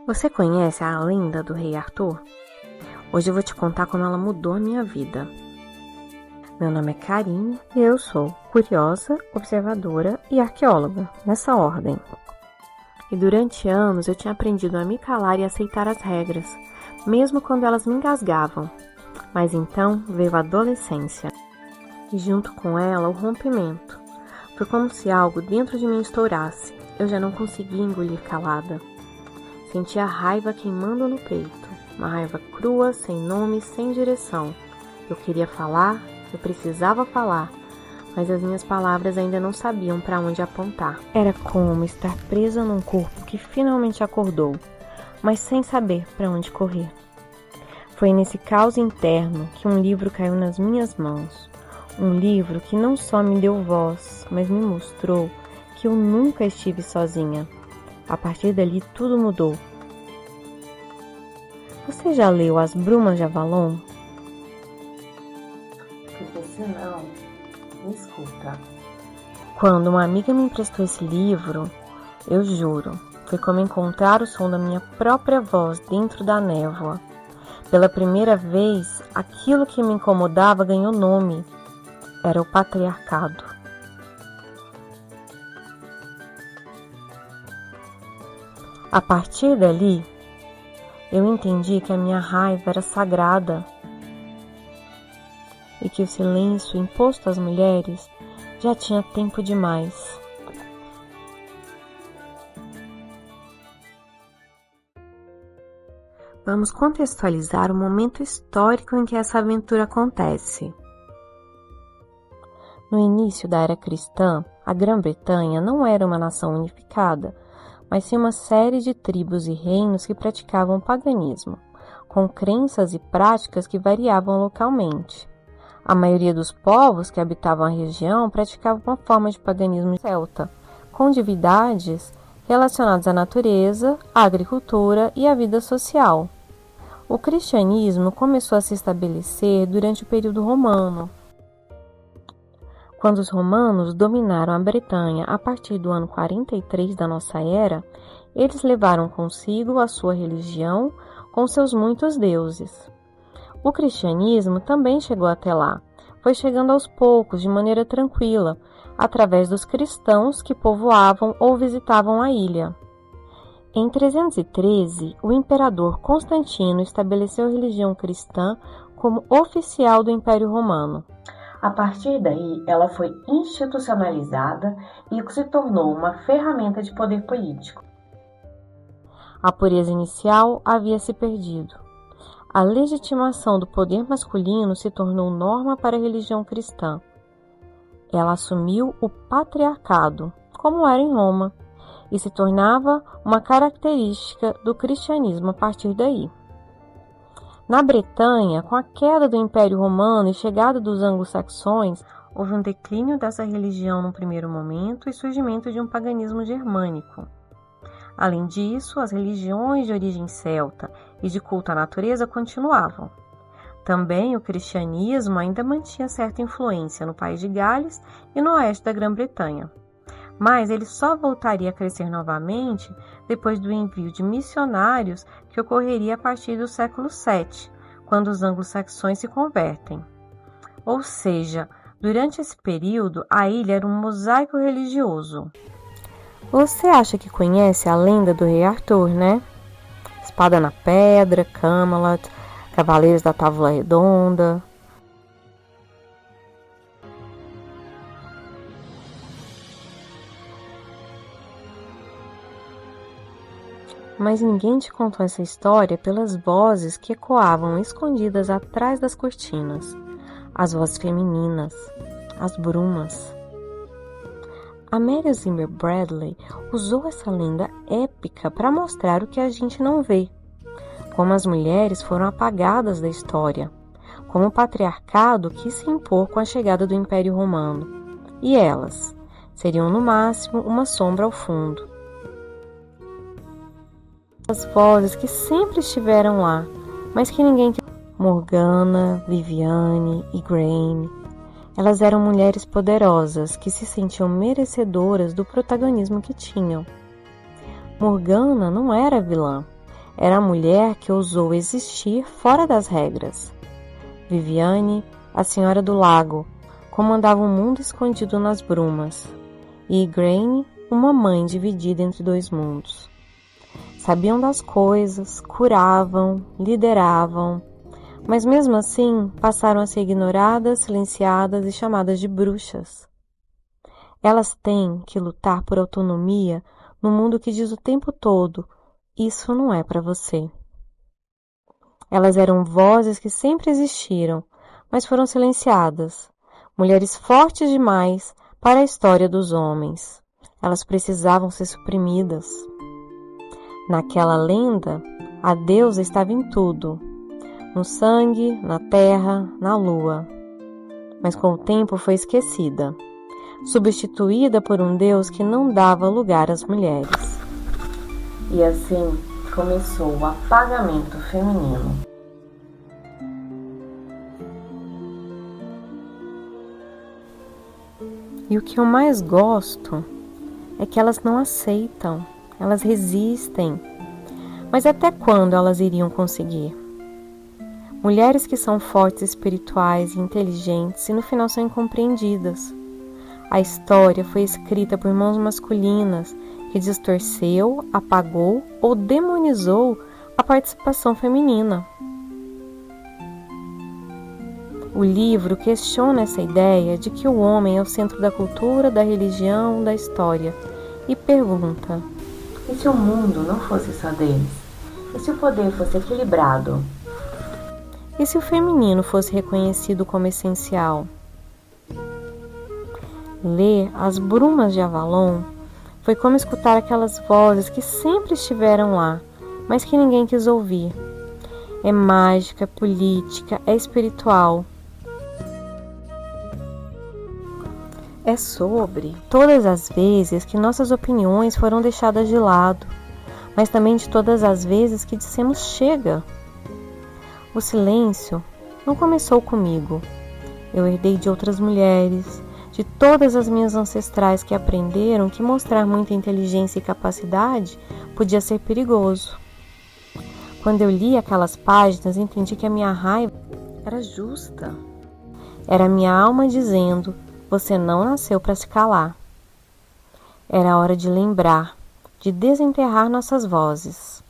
Você conhece a lenda do Rei Arthur? Hoje eu vou te contar como ela mudou a minha vida. Meu nome é Karine e eu sou curiosa, observadora e arqueóloga, nessa ordem. E durante anos eu tinha aprendido a me calar e aceitar as regras, mesmo quando elas me engasgavam. Mas então veio a adolescência e junto com ela o rompimento. Foi como se algo dentro de mim estourasse. Eu já não conseguia engolir calada. Sentia a raiva queimando no peito, uma raiva crua, sem nome, sem direção. Eu queria falar, eu precisava falar, mas as minhas palavras ainda não sabiam para onde apontar. Era como estar presa num corpo que finalmente acordou, mas sem saber para onde correr. Foi nesse caos interno que um livro caiu nas minhas mãos. Um livro que não só me deu voz, mas me mostrou que eu nunca estive sozinha. A partir dali tudo mudou. Você já leu As Brumas de Avalon? Porque senão, me escuta. Quando uma amiga me emprestou esse livro, eu juro, foi como encontrar o som da minha própria voz dentro da névoa. Pela primeira vez, aquilo que me incomodava ganhou nome. Era o patriarcado. A partir dali, eu entendi que a minha raiva era sagrada e que o silêncio imposto às mulheres já tinha tempo demais. Vamos contextualizar o momento histórico em que essa aventura acontece. No início da era cristã, a Grã-Bretanha não era uma nação unificada, mas sim uma série de tribos e reinos que praticavam paganismo, com crenças e práticas que variavam localmente. A maioria dos povos que habitavam a região praticava uma forma de paganismo celta, com divindades relacionadas à natureza, à agricultura e à vida social. O cristianismo começou a se estabelecer durante o período romano. Quando os romanos dominaram a Bretanha a partir do ano 43 da nossa era, eles levaram consigo a sua religião com seus muitos deuses. O cristianismo também chegou até lá, foi chegando aos poucos, de maneira tranquila, através dos cristãos que povoavam ou visitavam a ilha. Em 313, o imperador Constantino estabeleceu a religião cristã como oficial do Império Romano. A partir daí, ela foi institucionalizada e se tornou uma ferramenta de poder político. A pureza inicial havia se perdido. A legitimação do poder masculino se tornou norma para a religião cristã. Ela assumiu o patriarcado, como era em Roma, e se tornava uma característica do cristianismo a partir daí. Na Bretanha, com a queda do Império Romano e chegada dos anglo-saxões, houve um declínio dessa religião no primeiro momento e surgimento de um paganismo germânico. Além disso, as religiões de origem celta e de culto à natureza continuavam. Também o cristianismo ainda mantinha certa influência no país de Gales e no oeste da Grã-Bretanha. Mas ele só voltaria a crescer novamente depois do envio de missionários que ocorreria a partir do século VII, quando os anglo-saxões se convertem. Ou seja, durante esse período, a ilha era um mosaico religioso. Você acha que conhece a lenda do Rei Arthur, né? Espada na Pedra, Camelot, Cavaleiros da Távola Redonda. Mas ninguém te contou essa história pelas vozes que ecoavam escondidas atrás das cortinas. As vozes femininas, as brumas. A Mary Zimmer Bradley usou essa lenda épica para mostrar o que a gente não vê. Como as mulheres foram apagadas da história. Como o patriarcado quis se impor com a chegada do Império Romano. E elas seriam no máximo uma sombra ao fundo. As vozes que sempre estiveram lá, mas que ninguém... Morgana, Viviane e Graeme. Elas eram mulheres poderosas que se sentiam merecedoras do protagonismo que tinham. Morgana não era vilã. Era a mulher que ousou existir fora das regras. Viviane, a Senhora do Lago, comandava um mundo escondido nas brumas. E Igraine, uma mãe dividida entre dois mundos. Sabiam das coisas, curavam, lideravam, mas mesmo assim passaram a ser ignoradas, silenciadas e chamadas de bruxas. Elas têm que lutar por autonomia no mundo que diz o tempo todo: isso não é para você. Elas eram vozes que sempre existiram, mas foram silenciadas. Mulheres fortes demais para a história dos homens. Elas precisavam ser suprimidas. Naquela lenda, a deusa estava em tudo. No sangue, na terra, na lua. Mas com o tempo foi esquecida, substituída por um deus que não dava lugar às mulheres. E assim começou o apagamento feminino. E o que eu mais gosto é que elas não aceitam, elas resistem. Mas até quando elas iriam conseguir? Mulheres que são fortes espirituais e inteligentes e no final são incompreendidas. A história foi escrita por mãos masculinas que distorceu, apagou ou demonizou a participação feminina. O livro questiona essa ideia de que o homem é o centro da cultura, da religião, da história e pergunta: e se o mundo não fosse só deles? E se o poder fosse equilibrado? E se o feminino fosse reconhecido como essencial? Ler As Brumas de Avalon foi como escutar aquelas vozes que sempre estiveram lá, mas que ninguém quis ouvir. É mágica, é política, é espiritual. É sobre todas as vezes que nossas opiniões foram deixadas de lado, mas também de todas as vezes que dissemos chega. O silêncio não começou comigo. Eu herdei de outras mulheres, de todas as minhas ancestrais que aprenderam que mostrar muita inteligência e capacidade podia ser perigoso. Quando eu li aquelas páginas, entendi que a minha raiva era justa. Era a minha alma dizendo: você não nasceu para se calar. Era hora de lembrar, de desenterrar nossas vozes.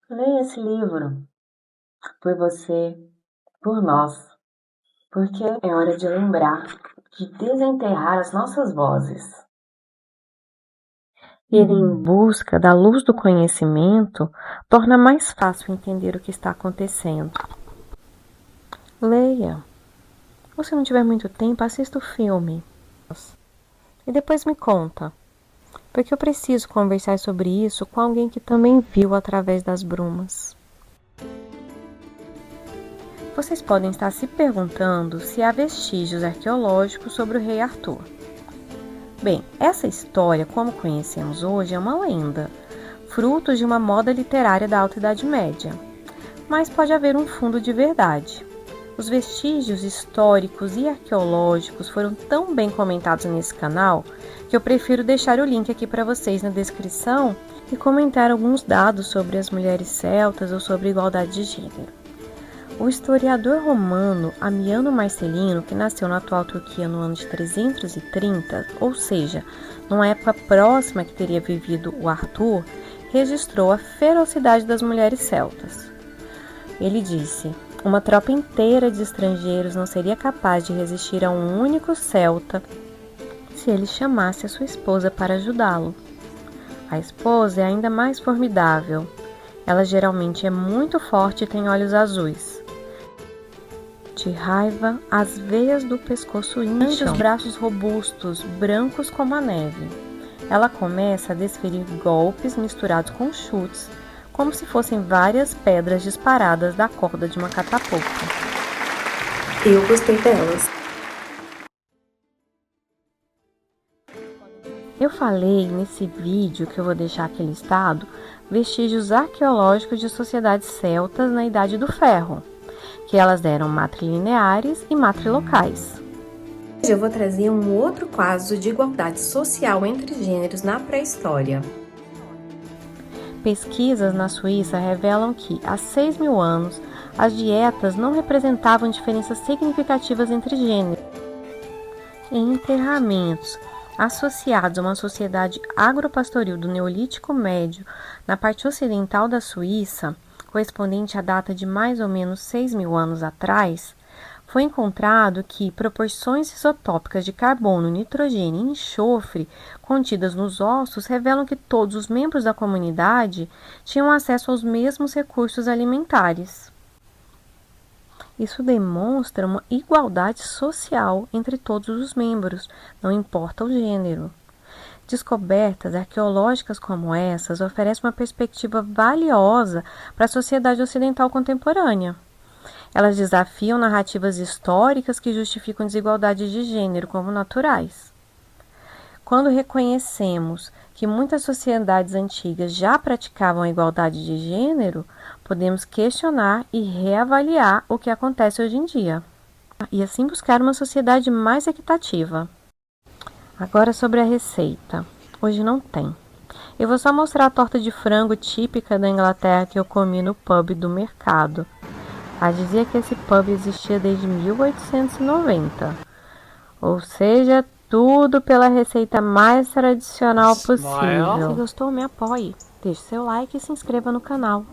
Leia esse livro, por você, por nós, porque é hora de lembrar, de desenterrar as nossas vozes. Ir em busca da luz do conhecimento torna mais fácil entender o que está acontecendo. Leia. Ou se não tiver muito tempo, assista o filme. E depois me conta. Porque eu preciso conversar sobre isso com alguém que também viu através das brumas. Vocês podem estar se perguntando se há vestígios arqueológicos sobre o rei Arthur. Bem, essa história, como conhecemos hoje, é uma lenda, fruto de uma moda literária da Alta Idade Média. Mas pode haver um fundo de verdade. Os vestígios históricos e arqueológicos foram tão bem comentados nesse canal que eu prefiro deixar o link aqui para vocês na descrição e comentar alguns dados sobre as mulheres celtas ou sobre a igualdade de gênero. O historiador romano Amiano Marcelino, que nasceu na atual Turquia no ano de 330, ou seja, numa época próxima que teria vivido o Arthur, registrou a ferocidade das mulheres celtas. Ele disse: uma tropa inteira de estrangeiros não seria capaz de resistir a um único celta se ele chamasse a sua esposa para ajudá-lo. A esposa é ainda mais formidável. Ela geralmente é muito forte e tem olhos azuis. De raiva, as veias do pescoço incham, os braços robustos, brancos como a neve. Ela começa a desferir golpes misturados com chutes, como se fossem várias pedras disparadas da corda de uma catapulta. Eu gostei delas. Eu falei nesse vídeo, que eu vou deixar aqui listado, vestígios arqueológicos de sociedades celtas na Idade do Ferro, que elas eram matrilineares e matrilocais. Hoje eu vou trazer um outro caso de igualdade social entre gêneros na pré-história. Pesquisas na Suíça revelam que, há 6.000 anos, as dietas não representavam diferenças significativas entre gêneros. Em enterramentos associados a uma sociedade agropastoril do Neolítico Médio na parte ocidental da Suíça, correspondente à data de mais ou menos 6.000 anos atrás, foi encontrado que proporções isotópicas de carbono, nitrogênio e enxofre contidas nos ossos revelam que todos os membros da comunidade tinham acesso aos mesmos recursos alimentares. Isso demonstra uma igualdade social entre todos os membros, não importa o gênero. Descobertas arqueológicas como essas oferecem uma perspectiva valiosa para a sociedade ocidental contemporânea. Elas desafiam narrativas históricas que justificam desigualdades de gênero como naturais. Quando reconhecemos que muitas sociedades antigas já praticavam a igualdade de gênero, podemos questionar e reavaliar o que acontece hoje em dia, e assim buscar uma sociedade mais equitativa. Agora sobre a receita. Hoje não tem. Eu vou só mostrar a torta de frango típica da Inglaterra que eu comi no pub do mercado. Dizia que esse pub existia desde 1890, ou seja, tudo pela receita mais tradicional possível. Se gostou, me apoie, deixe seu like e se inscreva no canal.